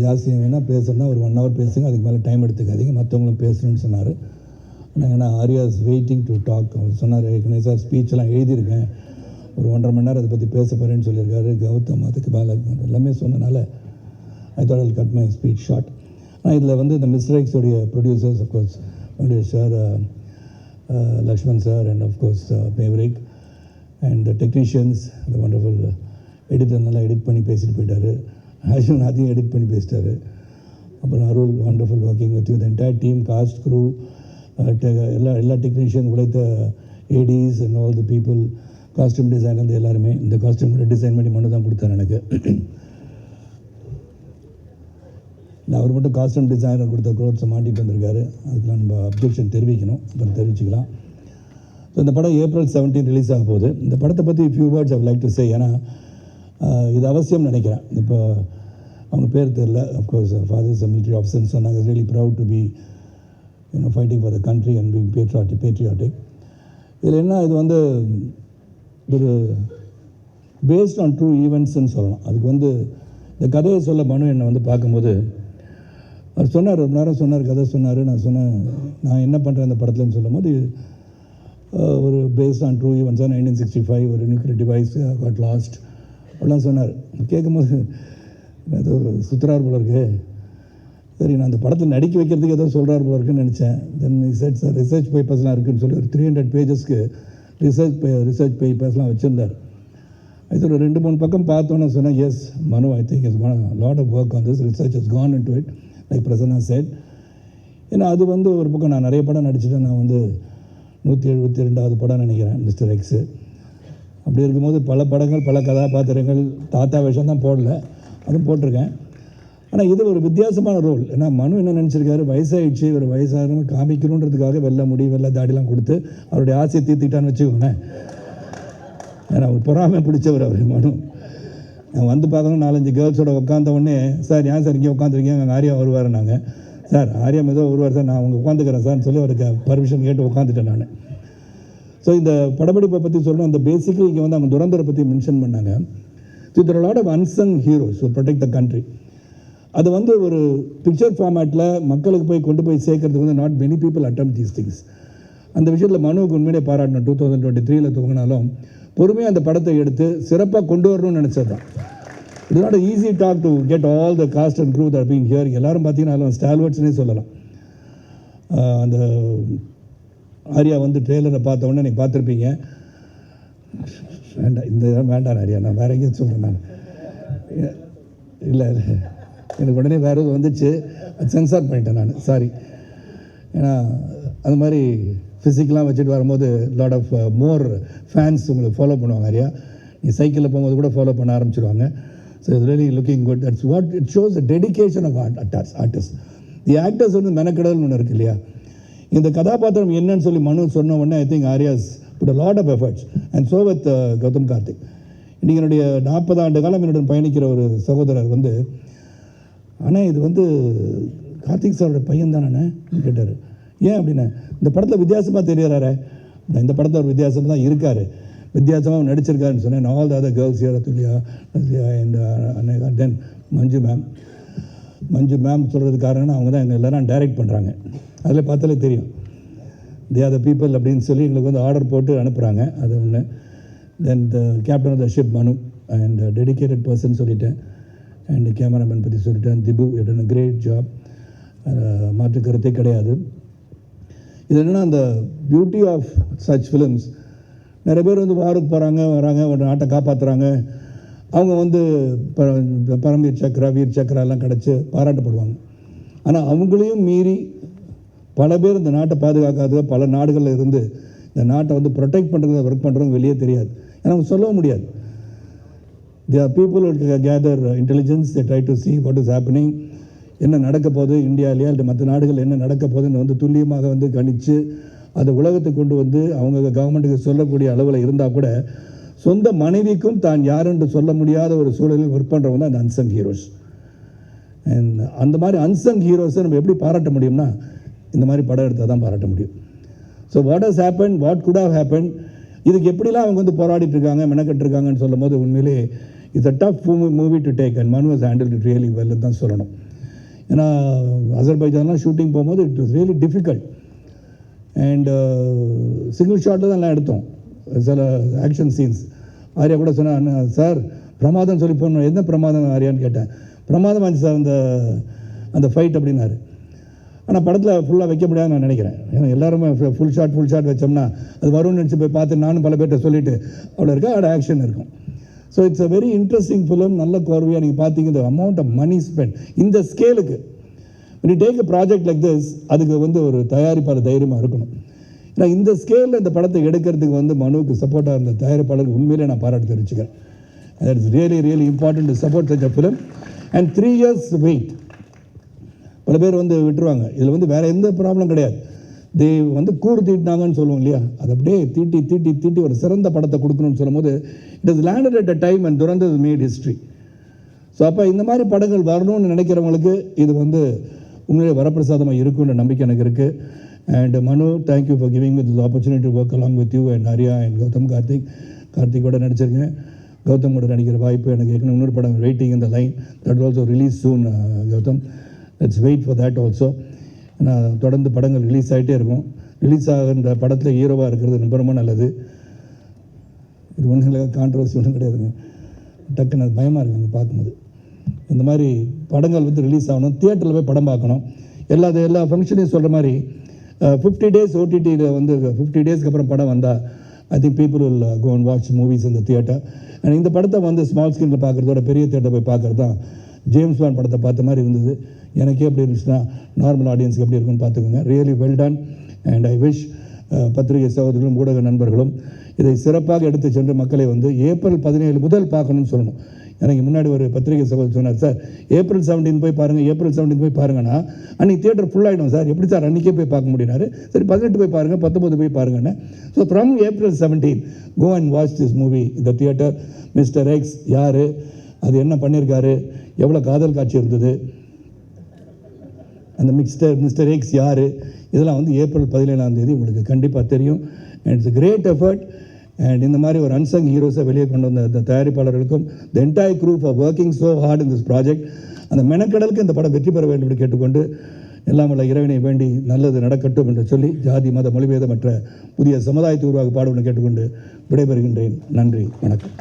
ஜாஸ்தி வேணால் பேசுகிறேன்னா ஒரு 1 hour பேசுங்க, அதுக்கு மேலே டைம் எடுத்துக்காதீங்க, மற்றவங்களும் பேசணும்னு சொன்னார். ஏன்னா Arya is waiting to talk. அவர் சொன்னார், ஏற்கனவே சார் ஸ்பீச்செல்லாம் எழுதியிருக்கேன், ஒரு 1.5 மணி நேரம் அதை பற்றி பேச போகிறேன்னு சொல்லியிருக்காரு. கௌதம் அதுக்கு மேலே எல்லாமே சொன்னனால I thought I'll cut my speech short. ஆனால் இதில் வந்து இந்த மிஸ்டர் எக்ஸோடைய producers of course Venkatesh sir, Lakshman sir and of course Maverick and the technicians, the wonderful editor நல்லா எடிட் பண்ணி பேசிட்டு போயிட்டார். ஆக்சுவலாக அதையும் எடிட் பண்ணி பேசிட்டார். அப்புறம் Arul, wonderful working with you, the entire team, cast, crew, எல்லா டெக்னீஷியன், உழைத்த ADs and all the people, costume design வந்து எல்லாருமே. இந்த காஸ்டியூம் கூட டிசைன் பண்ணி மனு தான் கொடுத்தார் எனக்கு. அவர் மட்டும் காஸ்டியூம் டிசைனர் கொடுத்த க்ரோத்ஸை மாட்டிட்டு வந்திருக்காரு. அதுக்கெலாம் நம்ம அப்ஜெக்ஷன் தெரிவிக்கணும், அப்புறம் தெரிவிச்சுக்கலாம். ஸோ இந்த படம் April 17 ரிலீஸ் ஆக போகுது. இந்த படத்தை பற்றி few words I like to say. ஏன்னா இது அவசியம் நினைக்கிறேன். இப்போ அவங்க பேர் தெரில, அஃப்கோர்ஸ் ஃபாதர்ஸ் மிலிட்ரி ஆஃபீஸர்னு சொன்னாங்க. Really proud to be fighting for the country and being patriotic. இதில் என்ன, இது வந்து ஒரு பேஸ்ட் ஆன் ட்ரூ ஈவெண்ட்ஸ்ன்னு சொல்லலாம். அதுக்கு வந்து இந்த கதையை சொல்ல மனு என்னை வந்து பார்க்கும்போது அவர் சொன்னார், ரொம்ப நேரம் சொன்னார், கதை சொன்னார். நான் சொன்னேன், நான் என்ன பண்ணுறேன் இந்த படத்துலன்னு சொல்லும் போது, ஒரு பேஸ்ட் ஆன் ட்ரூ ஈவெண்ட்ஸாக 1965 ஒரு நியூக்ளியர் டிவைஸ் காட் லாஸ்ட் அப்படிலாம் சொன்னார். கேட்கும்போது ஏதோ சுற்றுறார் போல இருக்கு. சரி, நான் அந்த படத்தில் நடிக்க வைக்கிறதுக்கு ஏதோ சொல்கிறார் போல இருக்குன்னு நினச்சேன். தென் ரிசர்ச் பேப்பர்ஸ்லாம் இருக்குதுன்னு சொல்லி ஒரு 300 பேஜஸ்க்கு ரிசர்ச் பேப்பர்ஸ்லாம் வச்சுருந்தார். இது ஒரு 2-3 பக்கம் பார்த்தோன்னு சொன்னேன், yes Manu, I think is lot of work on this, research has gone into it like Prasanna said. ஏன்னா அது வந்து ஒரு பக்கம் நான் நிறைய படம் நடிச்சுட்டேன். நான் வந்து 172வது படம் நினைக்கிறேன் மிஸ்டர் எக்ஸு. அப்படி இருக்கும்போது பல படங்கள், பல கதாபாத்திரங்கள், தாத்தா வேஷம் தான் போடல, அதுவும் போட்டிருக்கேன். ஆனால் இது ஒரு வித்தியாசமான ரோல். ஏன்னா மனு என்ன நினச்சிருக்காரு, வயசாகிடுச்சு, ஒரு வயசாக காமிக்கணுன்றதுக்காக வெள்ளை முடி வெள்ளை தாடிலாம் கொடுத்து அவருடைய ஆசையை தீர்த்துக்கிட்டான்னு வச்சுக்கோங்களேன். ஏன்னா அவர் பொறாமை பிடிச்சவர் அவர் மனு. நான் வந்து பார்க்கணும், 4-5 கேர்ள்ஸோட உட்காந்த உடனே, சார் ஏன் சார் இங்கே உட்காந்துருக்கீங்க, அங்கே ஆரியா வருவார். நாங்கள் சார் ஆரியா ஏதோ வருவார் சார், நான் அவங்க உட்காந்துக்கிறேன் சார்னு சொல்லி அவருக்கு பர்மிஷன் கேட்டு உட்காந்துட்டேன் நான். ஸோ இந்த படப்பிடிப்பை பற்றி சொல்லணும். அந்த பேசிக்கலி இங்கே வந்து அவங்க துரந்தரை பற்றி மென்ஷன் பண்ணாங்க. ஸோ இதில் lot of unsung heroes to protect the country. அது வந்து ஒரு பிக்சர் ஃபார்மேட்டில் மக்களுக்கு போய் கொண்டு போய் சேர்க்கறதுக்கு வந்து not many people attempt these things. அந்த விஷயத்தில் மனுவுக்கு உண்மையிலே பாராட்டணும். 2023 துவங்கினாலும் பொறுமையாக அந்த படத்தை எடுத்து சிறப்பாக கொண்டு வரணும்னு நினச்சது தான். It's not easy task to get all the cast and crew that been here. எல்லாரும் பார்த்தீங்கன்னா ஸ்டால்வர்ட்ஸ்னே சொல்லலாம். அந்த ஆரியா வந்து ட்ரெய்லரை பார்த்த உடனே நீங்கள் பார்த்துருப்பீங்க. வேண்டாம், இந்த இடம் வேண்டாம் ஆரியா, நான் வேறு எங்கேயும் சொல்கிறேன். நான் இல்லை, எனக்கு உடனே வேறு எதுவும் வந்துச்சு, சென்சார் பண்ணிட்டேன் நான், சாரி. ஏன்னா அது மாதிரி ஃபிசிக்கலாக வச்சுட்டு வரும்போது லாட் ஆஃப் மோர் ஃபேன்ஸ் உங்களுக்கு ஃபாலோ பண்ணுவாங்க. ஆரியா நீ சைக்கிளில் போகும்போது கூட ஃபாலோ பண்ண ஆரம்பிச்சிடுவாங்க. So it's really looking good. That's what it shows the dedication of artist. The actors வந்து மெனக்கடல்னு ஒன்று இருக்குது இல்லையா. இந்த கதாபாத்திரம் என்னன்னு சொல்லி மனு சொன்ன உடனே I think Arya's put a lot of efforts and so with Gautham Karthik. இன்றைக்கி என்னுடைய 40 ஆண்டு காலம் என்னுடன் பயணிக்கிற ஒரு சகோதரர் வந்து, ஆனால் இது வந்து கார்த்திக் சாரோட பையன் தானே கேட்டார். ஏன் அப்படின்னா, இந்த படத்தில் வித்தியாசமாக தெரியறாரு. இந்த படத்தில் ஒரு வித்தியாசமாக தான் இருக்கார், வித்தியாசமாக நடிச்சிருக்காருன்னு சொன்னேன். All the other girls here, Thulliya and then Manju ma'am சொல்கிறதுக்கு காரணம் அவங்க தான் எங்கள் எல்லோரும் டைரக்ட் பண்ணுறாங்க. அதில் பார்த்தாலே தெரியும் தே ஆர் த பீப்புள் அப்படின்னு சொல்லி எங்களுக்கு வந்து ஆர்டர் போட்டு அனுப்புகிறாங்க. அது ஒன்று. Then the captain of the ship Manu and dedicated person சொல்லிட்டேன். அண்ட் கேமராமேன் பற்றி சொல்லிட்டேன், திபு இட் கிரேட் ஜாப், மாற்று கருத்தே கிடையாது. இது என்னென்னா, அந்த பியூட்டி ஆஃப் சச் ஃபிலிம்ஸ், நிறைய பேர் வந்து வாருக்கு போகிறாங்க, வராங்க, ஒரு நாட்டை காப்பாற்றுறாங்க. அவங்க வந்து பரம்வீர் சக்ரா, வீர் சக்ரா எல்லாம் கிடச்சி பாராட்டப்படுவாங்க. ஆனால் அவங்களையும் மீறி பல பேர் இந்த நாட்டை பாதுகாக்காத பல நாடுகளில் இருந்து இந்த நாட்டை வந்து ப்ரொடெக்ட் பண்ணுறது, ஒர்க் பண்ணுறவங்க வெளியே தெரியாது. ஏன்னா அவங்க சொல்லவும் முடியாது. There are people who gather intelligence, they try to see what is happening, என்ன நடக்க போகுது இந்தியாவிலேயே அல்லது மற்ற நாடுகள் என்ன நடக்க போகுதுன்னு வந்து துல்லியமாக வந்து கணித்து அதை உலகத்துக்கு கொண்டு வந்து அவங்க கவர்மெண்ட்டுக்கு சொல்லக்கூடிய அளவில் இருந்தால் கூட சொந்த மனைவிக்கும் தான் யார் என்று சொல்ல முடியாத ஒரு சூழலில் ஒர்க் பண்ணுறவங்க தான் அந்த அன்சங் ஹீரோஸ். அண்ட் அந்த மாதிரி அன்சங் ஹீரோஸை நம்ம எப்படி பாராட்ட முடியும்னா, இந்த மாதிரி படம் எடுத்தால் தான் பாராட்ட முடியும். So what has happen, what good have happen, இதுக்கு எப்படிலாம் அவங்க வந்து போராடிட்டு இருக்காங்க, மெனக்கட்டுருக்காங்கன்னு சொல்லும் போது உண்மையிலே it's a tough movie to take and Manu was handle it really well தான் சொல்லணும். ஏன்னா அசர்பைஜான்லாம் ஷூட்டிங் போகும்போது it was really difficult and single ஷாட்டில் தான் எல்லாம் எடுத்தோம் சில ஆக்ஷன் சீன்ஸ். ஆர்யா கூட சொன்னேன், சார் பிரமாதம் சொல்லி போடணும். என்ன பிரமாதம் ஆர்யான்னு கேட்டேன். பிரமாதம் ஆச்சு சார் அந்த ஃபைட் அப்படின்னாரு. ஆனால் படத்தில் ஃபுல்லாக வைக்க முடியாதுன்னு நான் நினைக்கிறேன். ஏன்னா எல்லாருமே ஃபுல் ஷாட் வச்சோம்னா அது வரும்னு நினச்சி போய் பார்த்து நானும் பல பேர்கிட்ட சொல்லிவிட்டு அவ்வளோ இருக்கா அவ்வளோ ஆக்ஷன் இருக்கும். So it's a very interesting film. நல்ல கோர்வையாக நீங்கள் பார்த்தீங்க. இந்த அமௌண்ட் ஆஃப் மணி ஸ்பெண்ட் இந்த ஸ்கேலுக்கு when you take a project like this, அதுக்கு ஒரு தயாரிப்பாளர் தைரியமாக இருக்கணும். ஏன்னா இந்த ஸ்கேலில் இந்த படத்தை எடுக்கிறதுக்கு மனுவுக்கு சப்போர்ட்டாக இருந்த தயாரிப்பாளருக்கு உண்மையிலே நான் பாராட்டு தெரிவிச்சுக்கிறேன். that is really really important to support such a film and 3 years wait. பல பேர் விட்டுருவாங்க. இதில் வேறு எந்த ப்ராப்ளம் கிடையாது. தே கூறு தீட்டினாங்கன்னு சொல்லுவோம் இல்லையா, அது அப்படியே தீட்டி ஒரு சிறந்த படத்தை கொடுக்கணும்னு சொல்லும் போது it is landed at a time and Durandhar is made history. So அப்போ இந்த மாதிரி படங்கள் வரணும்னு நினைக்கிறவங்களுக்கு இது உண்மையிலே வரப்பிரசாதமாக இருக்குன்ற நம்பிக்கை எனக்கு இருக்குது. And Manu, thank you for giving me this opportunity to work along with you and Arya and Gautham. கார்த்திகோட நடிச்சிருக்கேன். கௌதம் கூட நடிக்கிற வாய்ப்பு எனக்கு ஏற்கனவே இன்னொரு படம் வெயிட்டிங் இந்த line that also release soon. Gautham, let's wait for that also. நான் தொடர்ந்து படங்கள் ரிலீஸ் ஆகிட்டே இருக்கும். ரிலீஸ் ஆகின்ற படத்தில் ஹீரோவாக இருக்கிறது ரொம்ப ரொம்ப நல்லது. இது ஒன்றும் இல்லை, கான்ட்ரவர்சி ஒன்றும் கிடையாதுங்க. டக்குன்னு அது பயமாக இருக்குங்க பார்க்கும்போது. இந்த மாதிரி படங்கள் ரிலீஸ் ஆகணும், தியேட்டரில் போய் படம் பார்க்கணும். எல்லா ஃபங்க்ஷனையும் சொல்கிற மாதிரி 50 days ஓடிடியில் 50 daysக்கு அப்புறம் படம் வந்தால் I think people will go and watch movies இந்த தியேட்டர். அண்ட் இந்த படத்தை ஸ்மால் ஸ்க்ரீனில் பார்க்குறதோட பெரிய தியேட்டர் போய் பார்க்குறது தான் ஜேம்ஸ் பாண்ட் படத்தை பார்த்த மாதிரி இருந்தது. எனக்கே எப்படி இருந்துச்சுன்னா நார்மல் ஆடியன்ஸுக்கு எப்படி இருக்குன்னு பார்த்துக்கோங்க. Really well done and I wish பத்திரிகை சகோதரர்களும் ஊடக நண்பர்களும் இதை சிறப்பாக எடுத்து சென்று மக்களை ஏப்ரல் 17 முதல் பார்க்கணும்னு சொல்லணும். எனக்கு முன்னாடி ஒரு பத்திரிகை சகோதரர் சொன்னார், சார் ஏப்ரல் 17 போய் பாருங்கன்னா அன்றைக்கி தியேட்டர் ஃபுல்லாகிடும் சார், எப்படி சார் அன்றைக்கே போய் பார்க்க முடியினாரு. சரி 18 போய் பாருங்கள், 19 போய் பாருங்கன்னு. So from April 17 go and watch this movie இந்த தியேட்டர். மிஸ்டர் எக்ஸ் யார், அது என்ன பண்ணியிருக்காரு, எவ்வளோ காதல் காட்சி இருந்தது, அந்த மிஸ்டர் எக்ஸ் யார், இதெல்லாம் ஏப்ரல் 17 உங்களுக்கு கண்டிப்பாக தெரியும். And it's great effort. And இந்த மாதிரி ஒரு அன்சங் ஹீரோஸை வெளியே கொண்டு வந்த இந்த தயாரிப்பாளர்களுக்கும் the entire crew for working so hard in this project. அந்த மெனக்கடலுக்கு இந்த படம் வெற்றி பெற வேண்டும் என்று கேட்டுக்கொண்டு எல்லாம் வல்ல இறைவனை வேண்டி நல்லது நடக்கட்டும் என்று சொல்லி ஜாதி மத மொழிபேதமற்ற புதிய சமுதாயத்தை உருவாக பாடுவென்று கேட்டுக்கொண்டு விடைபெறுகின்றேன். நன்றி, வணக்கம்.